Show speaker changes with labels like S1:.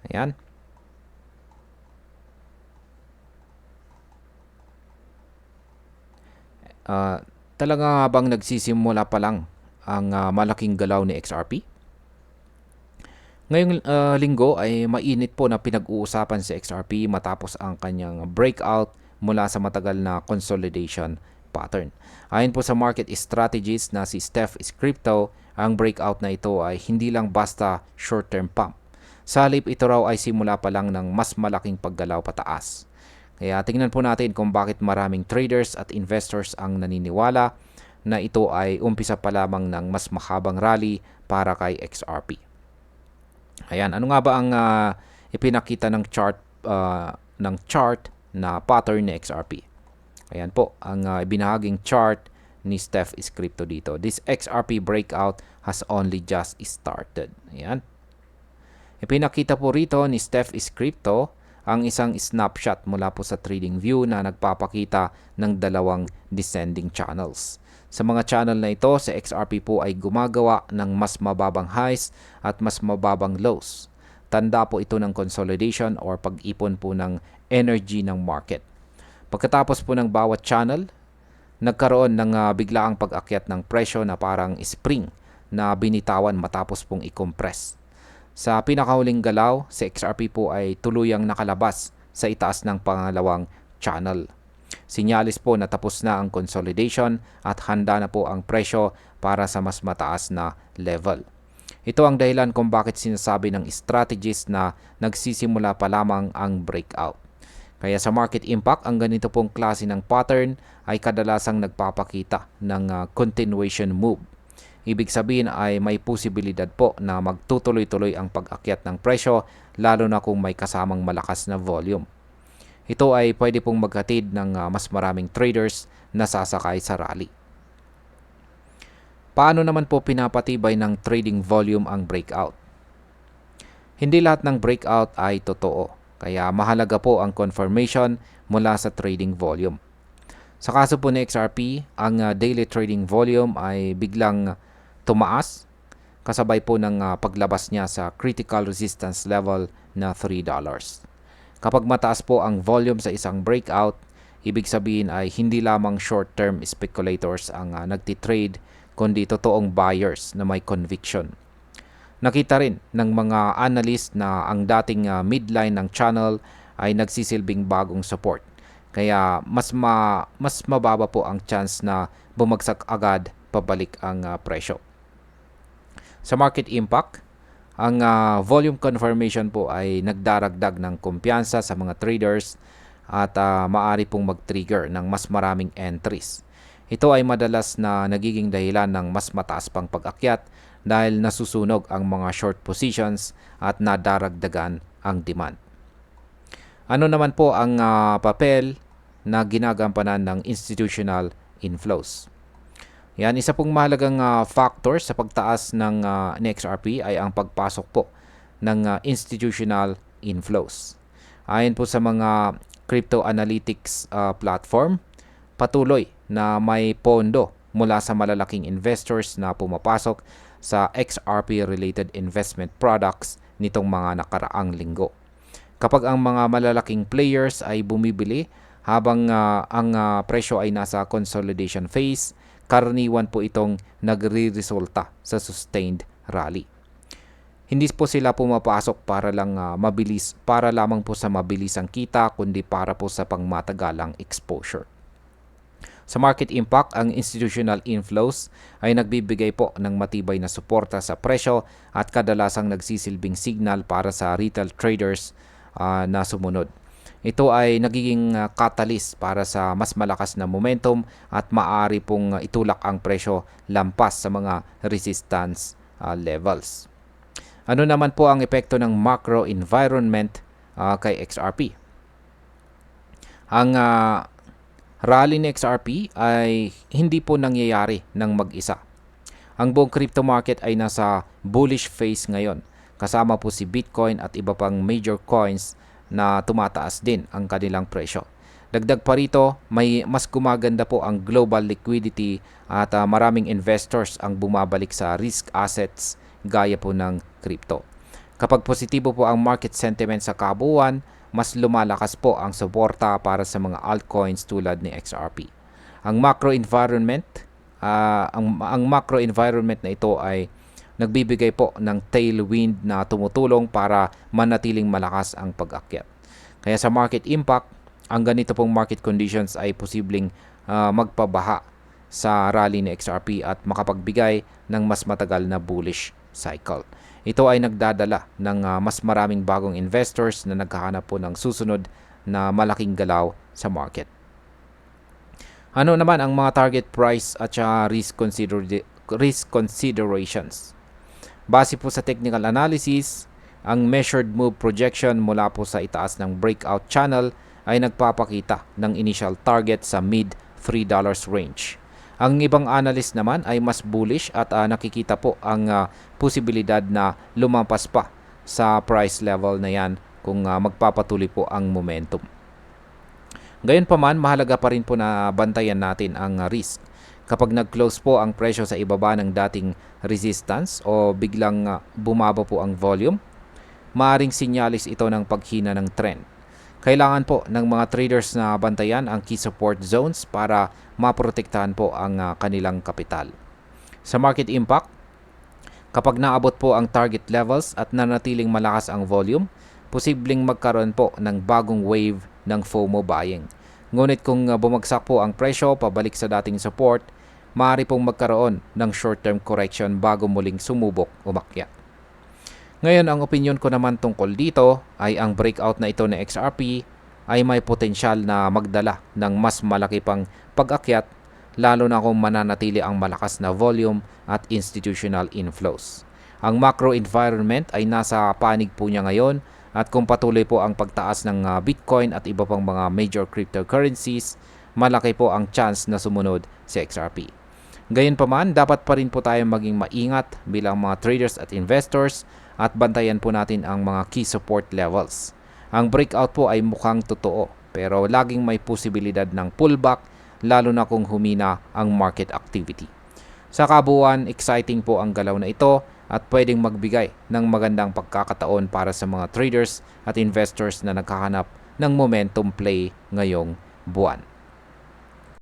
S1: Ayan. Uh, Talaga bang nagsisimula pa lang ang malaking galaw ni XRP? Ngayong linggo ay mainit po na pinag-uusapan si XRP matapos ang kanyang breakout mula sa matagal na consolidation pattern. Ayon po sa market strategist na si Steph Crypto, ang breakout na ito ay hindi lang basta short-term pump. Sa halip ito raw ay simula pa lang ng mas malaking paggalaw pataas. Kaya tingnan po natin kung bakit maraming traders at investors ang naniniwala na ito ay umpisa pa lamang ng mas mahabang rally para kay XRP. Ayan, ano nga ba ang ipinakita ng chart na pattern ni XRP? Ayan po, ang ibinahaging chart ni Steph Crypto dito. This XRP breakout has only just started. Ayan. Ipinakita po rito ni Steph Crypto ang isang snapshot mula po sa TradingView na nagpapakita ng dalawang descending channels. Sa mga channel na ito, si XRP po ay gumagawa ng mas mababang highs at mas mababang lows. Tanda po ito ng consolidation or pag-ipon po ng energy ng market. Pagkatapos po ng bawat channel, nagkaroon ng biglaang pag-akyat ng presyo na parang spring na binitawan matapos pong i-compress. Sa pinakahuling galaw, si XRP po ay tuluyang nakalabas sa itaas ng pangalawang channel. Sinyalis po na tapos na ang consolidation at handa na po ang presyo para sa mas mataas na level. Ito ang dahilan kung bakit sinasabi ng strategist na nagsisimula pa lamang ang breakout. Kaya sa market impact, ang ganito pong klase ng pattern ay kadalasang nagpapakita ng continuation move. Ibig sabihin ay may posibilidad po na magtutuloy-tuloy ang pag-akyat ng presyo lalo na kung may kasamang malakas na volume. Ito ay pwede pong maghatid ng mas maraming traders na sasakay sa rally. Paano naman po pinapatibay ng trading volume ang breakout? Hindi lahat ng breakout ay totoo, kaya mahalaga po ang confirmation mula sa trading volume. Sa kaso po ni XRP, ang daily trading volume ay biglang tumaas kasabay po ng paglabas niya sa critical resistance level na $3. Kapag mataas po ang volume sa isang breakout, ibig sabihin ay hindi lamang short-term speculators ang nagtitrade, kundi totoong buyers na may conviction. Nakita rin ng mga analyst na ang dating midline ng channel ay nagsisilbing bagong support. Kaya mas mababa po ang chance na bumagsak agad pabalik ang presyo. Sa market impact, ang volume confirmation po ay nagdaragdag ng kumpiyansa sa mga traders at maaari pong mag-trigger ng mas maraming entries. Ito ay madalas na nagiging dahilan ng mas mataas pang pag-akyat dahil nasusunog ang mga short positions at nadaragdagan ang demand. Ano naman po ang papel na ginagampanan ng institutional inflows? Yan, isa pong mahalagang factor sa pagtaas ng XRP ay ang pagpasok po ng institutional inflows. Ayon po sa mga crypto analytics platform, patuloy na may pondo mula sa malalaking investors na pumapasok sa XRP-related investment products nitong mga nakaraang linggo. Kapag ang mga malalaking players ay bumibili habang ang presyo ay nasa consolidation phase, karaniwan po itong nagre-resulta sa sustained rally. Hindi po sila pumapasok para lang para lamang po sa mabilisang kita, kundi para po sa pangmatagalang exposure. Sa market impact, ang institutional inflows ay nagbibigay po ng matibay na suporta sa presyo at kadalasang nagsisilbing signal para sa retail traders na sumunod. Ito ay nagiging catalyst para sa mas malakas na momentum at maaari pong itulak ang presyo lampas sa mga resistance levels. Ano naman po ang epekto ng macro environment kay XRP? Ang rally ni XRP ay hindi po nangyayari ng mag-isa. Ang buong crypto market ay nasa bullish phase ngayon. Kasama po si Bitcoin at iba pang major coins na tumataas din ang kanilang presyo. Dagdag pa rito, may mas gumaganda po ang global liquidity at maraming investors ang bumabalik sa risk assets gaya po ng crypto. Kapag positibo po ang market sentiment sa kabuuan, mas lumalakas po ang suporta para sa mga altcoins tulad ni XRP. Ang macro environment, ang macro environment na ito ay nagbibigay po ng tailwind na tumutulong para manatiling malakas ang pag-akyat. Kaya sa market impact, ang ganito pong market conditions ay posibleng magpabaha sa rally ni XRP at makapagbigay ng mas matagal na bullish cycle. Ito ay nagdadala ng mas maraming bagong investors na naghahanap po ng susunod na malaking galaw sa market. Ano naman ang mga target price at risk considerations? Base po sa technical analysis, ang measured move projection mula po sa itaas ng breakout channel ay nagpapakita ng initial target sa mid $3 range. Ang ibang analyst naman ay mas bullish at nakikita po ang posibilidad na lumampas pa sa price level na yan kung magpapatuloy po ang momentum. Gayunpaman, mahalaga pa rin po na bantayan natin ang risk. Kapag nag-close po ang presyo sa ibaba ng dating resistance o biglang bumaba po ang volume, maaring sinyalis ito ng paghina ng trend. Kailangan po ng mga traders na bantayan ang key support zones para maprotektahan po ang kanilang kapital. Sa market impact, kapag naabot po ang target levels at nanatiling malakas ang volume, posibleng magkaroon po ng bagong wave ng FOMO buying. Ngunit kung bumagsak po ang presyo pabalik sa dating support, maaari pong magkaroon ng short-term correction bago muling sumubok umakyat. Ngayon, ang opinion ko naman tungkol dito ay ang breakout na ito ng XRP ay may potensyal na magdala ng mas malaki pang pag-akyat lalo na kung mananatili ang malakas na volume at institutional inflows. Ang macro environment ay nasa panig po niya ngayon at kung patuloy po ang pagtaas ng Bitcoin at iba pang mga major cryptocurrencies, malaki po ang chance na sumunod si XRP. Gayunpaman, dapat pa rin po tayo maging maingat bilang mga traders at investors at bantayan po natin ang mga key support levels. Ang breakout po ay mukhang totoo pero laging may posibilidad ng pullback lalo na kung humina ang market activity. Sa kabuuan, exciting po ang galaw na ito at pwedeng magbigay ng magandang pagkakataon para sa mga traders at investors na naghahanap ng momentum play ngayong buwan.